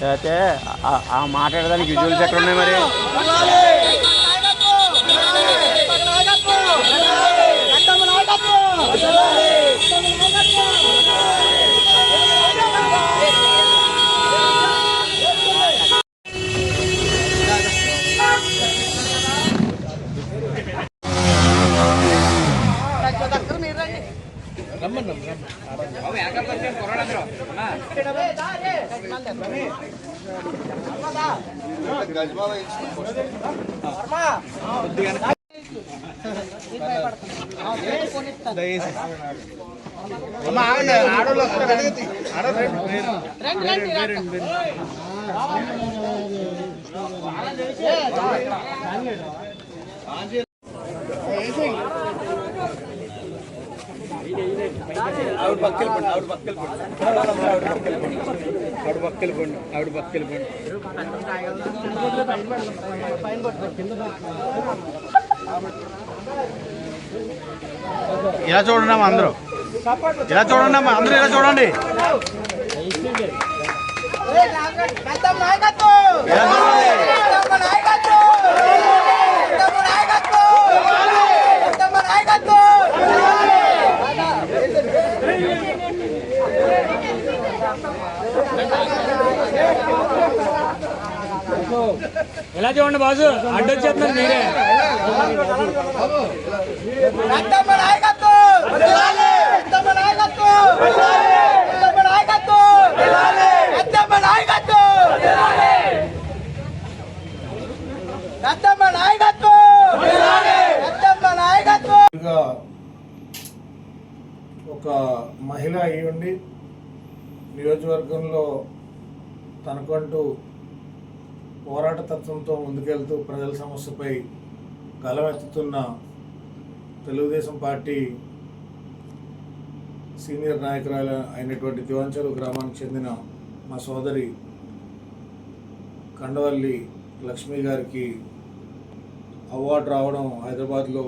అయితే ఆ మాట్లాడడానికి విజువల్స్ ఎక్కడ ఉన్నాయి మరి? ఇలా చూడండి అమ్మా అందరూ, ఇలా చూడండి అమ్మా అందరూ, ఇలా చూడండి. ఎలా చూడండి బాజు, అడ్డొచ్చేస్తున్నారు మీరే. ఒక మహిళ అయ్యుండి నియోజకవర్గంలో తనకంటూ పోరాట తత్వంతో ముందుకెళ్తూ ప్రజల సమస్యపై గలమెత్తుతున్న తెలుగుదేశం పార్టీ సీనియర్ నాయకురాలు అయినటువంటి దివాంచెరు గ్రామానికి చెందిన మా సోదరి కండవల్లి లక్ష్మి గారికి అవార్డు రావడం, హైదరాబాద్లో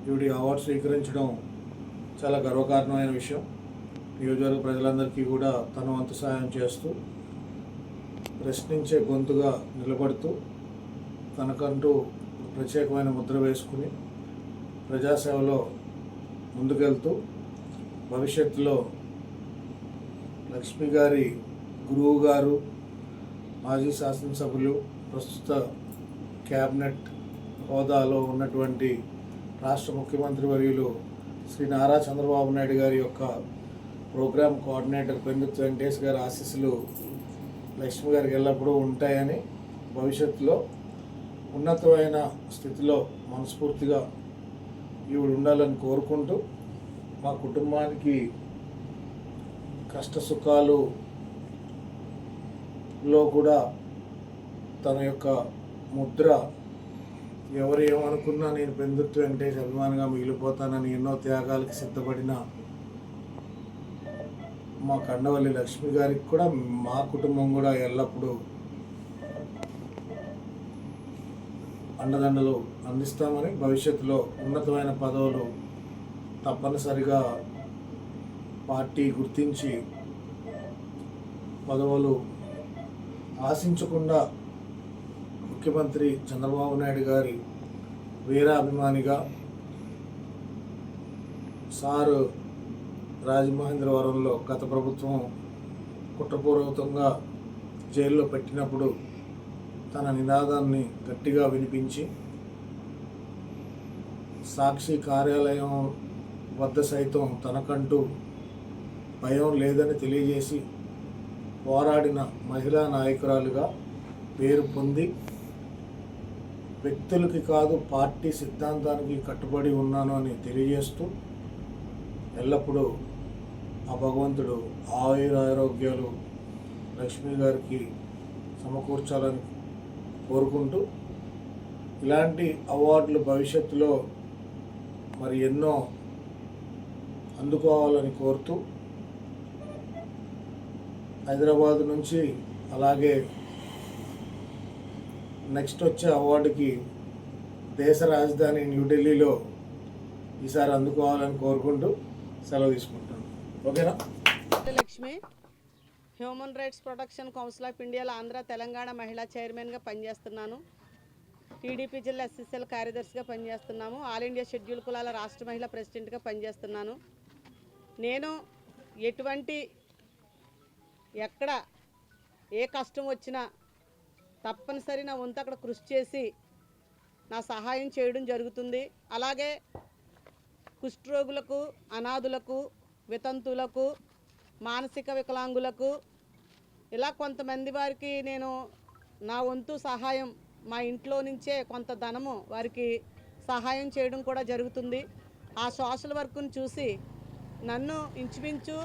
ఈవిడి అవార్డు స్వీకరించడం చాలా గర్వకారణమైన విషయం. నియోజకవర్గ ప్రజలందరికీ కూడా తన వంతు సహాయం చేస్తూ ప్రశ్నించే గొంతుగా నిలబడుతూ తనకంటూ ప్రత్యేకమైన ముద్ర వేసుకుని ప్రజాసేవలో ముందుకెళ్తూ భవిష్యత్తులో లక్ష్మి గారి గురువు గారు, మాజీ శాసనసభ్యులు, ప్రస్తుత క్యాబినెట్ హోదాలో ఉన్నటువంటి రాష్ట్ర ముఖ్యమంత్రి వర్యులు శ్రీ నారా చంద్రబాబు నాయుడు గారి యొక్క ప్రోగ్రామ్ కోఆర్డినేటర్ పెందుర్తి వెంకటేష్ గారి ఆశీస్సులు లక్ష్మి గారికి ఎల్లప్పుడూ ఉంటాయని, భవిష్యత్తులో ఉన్నతమైన స్థితిలో మనస్ఫూర్తిగా ఈవిడ ఉండాలని కోరుకుంటూ మా కుటుంబానికి కష్ట సుఖాలులో కూడా తన యొక్క ముద్ర, ఎవరు ఏమనుకున్నా నేను పెందుర్తి వెంకటేష్ అభిమానిగా మిగిలిపోతానని ఎన్నో త్యాగాలకు సిద్ధపడిన మా కండవల్లి లక్ష్మి గారికి కూడా మా కుటుంబం కూడా ఎల్లప్పుడూ అండదండలు అందిస్తామని, భవిష్యత్తులో ఉన్నతమైన పదవులు తప్పనిసరిగా పార్టీ గుర్తించి పదవులు ఆశించకుండా ముఖ్యమంత్రి చంద్రబాబు నాయుడు గారి వీరాభిమానిగా సారు రాజమహేంద్రవరంలో గత ప్రభుత్వం కుట్రపూర్వకంగా జైల్లో పెట్టినప్పుడు తన నినాదాన్ని గట్టిగా వినిపించి సాక్షి కార్యాలయం వద్ద సైతం తనకంటూ భయం లేదని తెలియజేసి పోరాడిన మహిళా నాయకురాలుగా పేరు పొంది వ్యక్తులకి కాదు పార్టీ సిద్ధాంతానికి కట్టుబడి ఉన్నాను అని తెలియజేస్తూ ఎల్లప్పుడూ ఆ భగవంతుడు ఆయురారోగ్యాలు లక్ష్మి గారికి సమకూర్చాలని కోరుకుంటూ ఇలాంటి అవార్డులు భవిష్యత్తులో మరి ఎన్నో అందుకోవాలని కోరుతూ హైదరాబాద్ నుంచి అలాగే నెక్స్ట్ వచ్చే అవార్డుకి దేశ రాజధాని న్యూఢిల్లీలో ఈసారి అందుకోవాలని కోరుకుంటూ సెలవు తీసుకుంటాను. ఓకేనా? Lakshmi, human rights protection council of ఇండియాలో ఆంధ్ర తెలంగాణ మహిళా చైర్మన్గా పనిచేస్తున్నాను. టీడీపీ జిల్లా ఎస్ఎస్ఎల్ కార్యదర్శిగా పనిచేస్తున్నాము. ఆల్ ఇండియా షెడ్యూల్ కులాల రాష్ట్ర మహిళా ప్రెసిడెంట్గా పనిచేస్తున్నాను. నేను ఎక్కడ ఏ కష్టం వచ్చినా తప్పనిసరి నా వంతు అక్కడ కృషి చేసి నా సహాయం చేయడం జరుగుతుంది. అలాగే కుష్ఠరోగులకు, అనాథులకు, వితంతువులకు, మానసిక వికలాంగులకు ఇలా కొంతమంది వారికి నేను నా వంతు సహాయం మా ఇంట్లో నుంచే కొంత ధనము వారికి సహాయం చేయడం కూడా జరుగుతుంది. ఆ సోషల్ వర్క్ను చూసి నన్ను ఇంచుమించు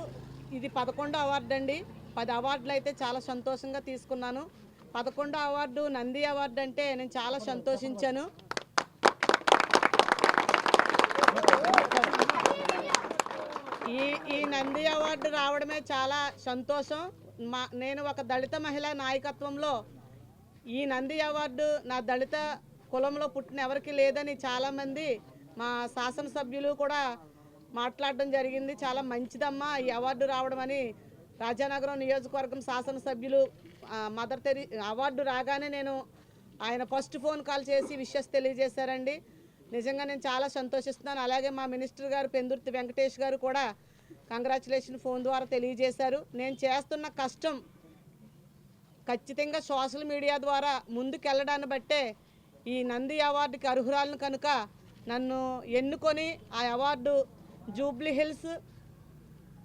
ఇది 11వ అవార్డు అండి. 10 అవార్డులు అయితే చాలా సంతోషంగా తీసుకున్నాను. 11వ అవార్డు నంది అవార్డు అంటే నేను చాలా సంతోషించాను. ఈ నంది అవార్డు రావడమే చాలా సంతోషం. నేను ఒక దళిత మహిళా నాయకత్వంలో ఈ నంది అవార్డు నా దళిత కులంలో పుట్టిన ఎవరికి లేదని చాలామంది మా శాసనసభ్యులు కూడా మాట్లాడడం జరిగింది. చాలా మంచిదమ్మా ఈ అవార్డు రావడం అని. రాజానగరం నియోజకవర్గం శాసనసభ్యులు మదర్ తెరీ అవార్డు రాగానే ఆయన ఫస్ట్ ఫోన్ కాల్ చేసి విషెస్ తెలియజేశారండి. నిజంగా నేను చాలా సంతోషిస్తున్నాను. అలాగే మా మినిస్టర్ గారు పెందుర్తి వెంకటేష్ గారు కూడా కంగ్రాచులేషన్ ఫోన్ ద్వారా తెలియజేశారు. నేను చేస్తున్న కష్టం ఖచ్చితంగా సోషల్ మీడియా ద్వారా ముందుకెళ్ళడాన్ని బట్టే ఈ నంది అవార్డుకి అర్హురాలను కనుక నన్ను ఎన్నుకొని ఆ అవార్డు జూబ్లీ హిల్స్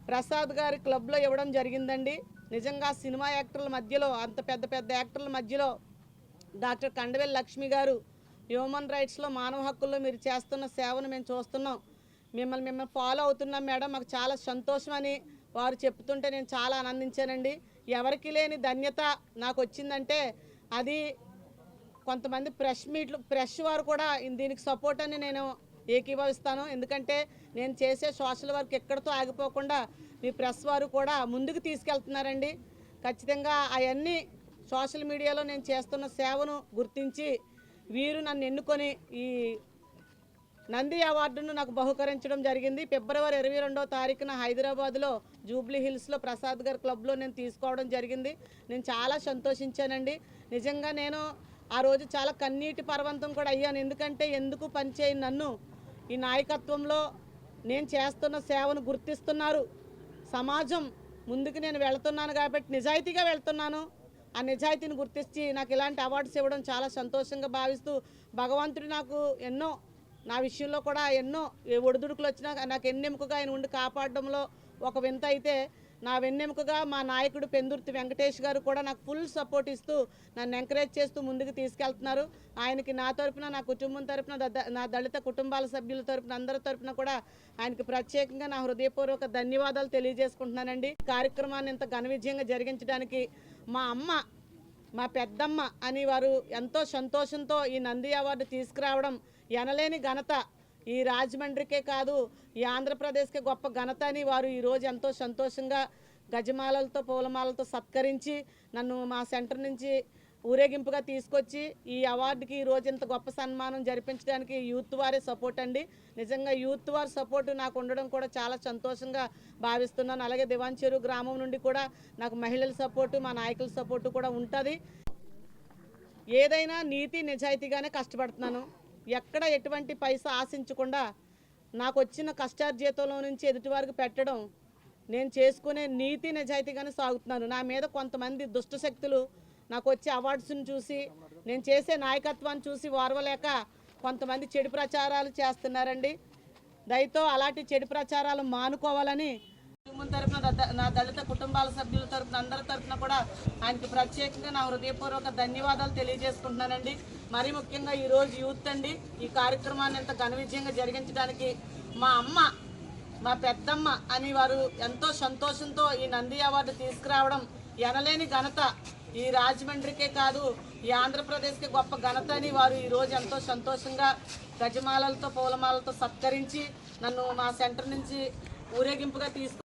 ప్రసాద్ గారి క్లబ్లో ఇవ్వడం జరిగిందండి. నిజంగా సినిమా యాక్టర్ల మధ్యలో, అంత పెద్ద పెద్ద యాక్టర్ల మధ్యలో డాక్టర్ కండవేల్ లక్ష్మి గారు హ్యూమన్ రైట్స్లో, మానవ హక్కుల్లో మీరు చేస్తున్న సేవను మేము చూస్తున్నాం, మిమ్మల్ని ఫాలో అవుతున్నాం మేడం, మాకు చాలా సంతోషం అని వారు చెప్తుంటే నేను చాలా ఆనందించానండి. ఎవరికి లేని ధన్యత నాకు వచ్చిందంటే అది కొంతమంది ప్రెస్ వారు కూడా దీనికి సపోర్ట్ అని నేను ఏకీభవిస్తాను. ఎందుకంటే నేను చేసే సోషల్ వర్క్ ఎక్కడితో ఆగిపోకుండా మీ ప్రెస్ వారు కూడా ముందుకు తీసుకెళ్తున్నారండి. ఖచ్చితంగా అవన్నీ సోషల్ మీడియాలో నేను చేస్తున్న సేవను గుర్తించి వీరు నన్ను ఎన్నుకొని ఈ నంది అవార్డును నాకు బహుకరించడం జరిగింది. ఫిబ్రవరి 22వ తారీఖున హైదరాబాద్లో జూబ్లీ హిల్స్లో ప్రసాద్ గారి క్లబ్లో నేను తీసుకోవడం జరిగింది. నేను చాలా సంతోషించానండి. నిజంగా నేను ఆ రోజు చాలా కన్నీటి పర్వంతం కూడా అయ్యాను. ఎందుకంటే ఎందుకు పనిచేయని నన్ను ఈ నాయకత్వంలో నేను చేస్తున్న సేవను గుర్తిస్తున్నారు. సమాజం ముందుకు నేను వెళ్తున్నాను కాబట్టి నిజాయితీగా వెళ్తున్నాను. ఆ నిజాయితీని గుర్తించి నాకు ఇలాంటి అవార్డ్స్ ఇవ్వడం చాలా సంతోషంగా భావిస్తూ, భగవంతుడు నాకు ఎన్నో నా విషయంలో కూడా ఎన్నో ఒడిదుడుకులు వచ్చినా నాకు ఎన్నెముకగా ఆయన ఉండి కాపాడడంలో ఒక వింత అయితే, నా వెన్నెముకగా మా నాయకుడు పెందుర్తి వెంకటేష్ గారు కూడా నాకు ఫుల్ సపోర్ట్ ఇస్తూ నన్ను ఎంకరేజ్ చేస్తూ ముందుకు తీసుకెళ్తున్నారు. ఆయనకి నా తరపున, నా కుటుంబం తరపున, నా దళిత కుటుంబాల సభ్యుల తరపున, అందరి తరపున కూడా ఆయనకి ప్రత్యేకంగా నా హృదయపూర్వక ధన్యవాదాలు తెలియజేసుకుంటున్నానండి. ఈ కార్యక్రమాన్ని ఇంత ఘన విజయంగా జరిగించడానికి మా అమ్మ, మా పెద్దమ్మ అని వారు ఎంతో సంతోషంతో ఈ నంది అవార్డు తీసుకురావడం ఎనలేని ఘనత. ఈ రాజమండ్రికే కాదు, ఈ ఆంధ్రప్రదేశ్కే గొప్ప ఘనత అని వారు ఈరోజు ఎంతో సంతోషంగా గజమాలలతో, పూలమాలతో సత్కరించి నన్ను మా సెంటర్ నుంచి ఊరేగింపుగా తీసుకొచ్చి ఈ అవార్డుకి ఈరోజు ఇంత గొప్ప సన్మానం జరిపించడానికి యూత్ వారే సపోర్ట్ అండి. నిజంగా యూత్ వారి సపోర్టు నాకు ఉండడం కూడా చాలా సంతోషంగా భావిస్తున్నాను. అలాగే దివాంచెరు గ్రామం నుండి కూడా నాకు మహిళల సపోర్టు, మా నాయకుల సపోర్టు కూడా ఉంటుంది. ఏదైనా నీతి నిజాయితీగానే కష్టపడుతున్నాను. ఎక్కడ ఎటువంటి పైసా ఆశించకుండా నాకు వచ్చిన కష్టార్జితంలో నుంచి ఎదుటివారికి పెట్టడం, నేను చేసుకునే నీతి నిజాయితీగానే సాగుతున్నాను. నా మీద కొంతమంది దుష్టశక్తులు నాకు వచ్చే అవార్డ్స్ని చూసి, నేను చేసే నాయకత్వాన్ని చూసి ఓర్వలేక కొంతమంది చెడు ప్రచారాలు చేస్తున్నారండి. దయతో అలాంటి చెడు ప్రచారాలు మానుకోవాలని తరపున, నా దళిత కుటుంబాల సభ్యుల తరపున, అందరి తరపున కూడా ఆయనకి ప్రత్యేకంగా నా హృదయపూర్వక ధన్యవాదాలు తెలియజేసుకుంటున్నానండి. మరీ ముఖ్యంగా ఈరోజు యూత్ అండి ఈ కార్యక్రమాన్ని ఎంత ఘన విజయంగా జరిగించడానికి మా అమ్మ, మా పెద్దమ్మ అని వారు ఎంతో సంతోషంతో ఈ నంది అవార్డు తీసుకురావడం ఎనలేని ఘనత. ఈ రాజమండ్రికే కాదు, ఈ ఆంధ్రప్రదేశ్కి గొప్ప ఘనత అని వారు ఈరోజు ఎంతో సంతోషంగా గజమాలలతో పూలమాలతో సత్కరించి నన్ను మా సెంటర్ నుంచి ఊరేగింపుగా తీసుకు